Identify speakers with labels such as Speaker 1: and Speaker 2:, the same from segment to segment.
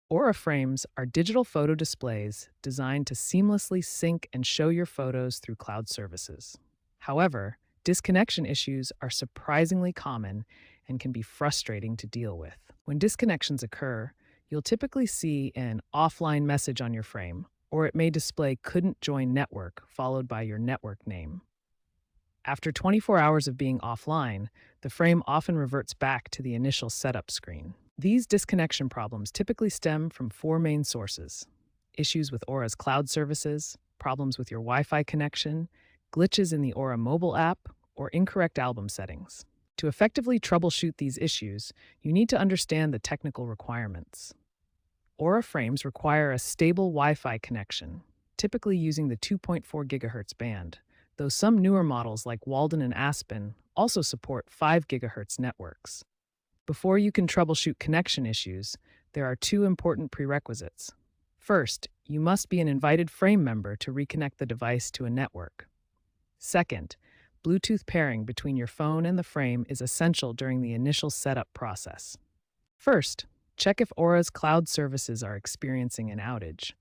Speaker 1: Aura frames are digital photo displays designed to seamlessly sync and show your photos through cloud services. However, disconnection issues are surprisingly common and can be frustrating to deal with. When disconnections occur, you'll typically see an offline message on your frame, or it may display couldn't join network followed by your network name. After 24 hours of being offline, the frame often reverts back to the initial setup screen. These disconnection problems typically stem from four main sources: issues with Aura's cloud services, problems with your Wi Fi connection, glitches in the Aura mobile app, or incorrect album settings. To effectively troubleshoot these issues, you need to understand the technical requirements. Aura frames require a stable Wi Fi connection, typically using the 2.4 GHz band, though some newer models like Walden and Aspen also support 5 GHz networks. Before you can troubleshoot connection issues, there are two important prerequisites. First, you must be an invited frame member to reconnect the device to a network. Second, Bluetooth pairing between your phone and the frame is essential during the initial setup process. First, check if Aura's cloud services are experiencing an outage.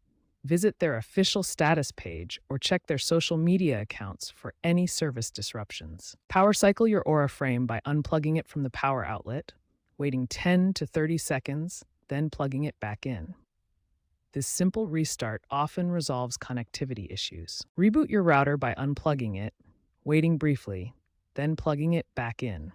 Speaker 1: Visit their official status page or check their social media accounts for any service disruptions. Power cycle your Aura frame by unplugging it from the power outlet, waiting 10 to 30 seconds, then plugging it back in. This simple restart often resolves connectivity issues. Reboot your router by unplugging it, waiting briefly, then plugging it back in.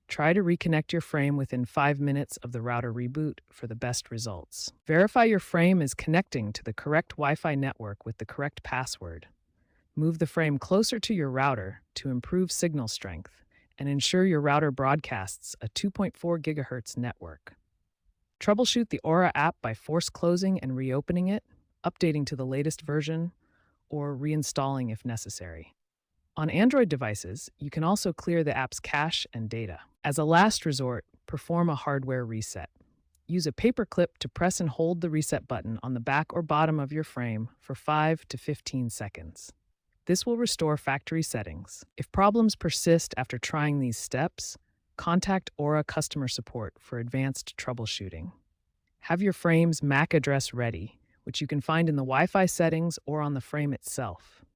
Speaker 1: Try to reconnect your frame within 5 minutes of the router reboot for the best results. Verify your frame is connecting to the correct Wi-Fi network with the correct password. Move the frame closer to your router to improve signal strength and ensure your router broadcasts a 2.4 GHz network. Troubleshoot the Aura app by force closing and reopening it, updating to the latest version, or reinstalling if necessary. On Android devices, you can also clear the app's cache and data. As a last resort, perform a hardware reset. Use a paper clip to press and hold the reset button on the back or bottom of your frame for 5 to 15 seconds. This will restore factory settings. If problems persist after trying these steps, contact Aura customer support for advanced troubleshooting. Have your frame's MAC address ready, which you can find in the Wi-Fi settings or on the frame itself.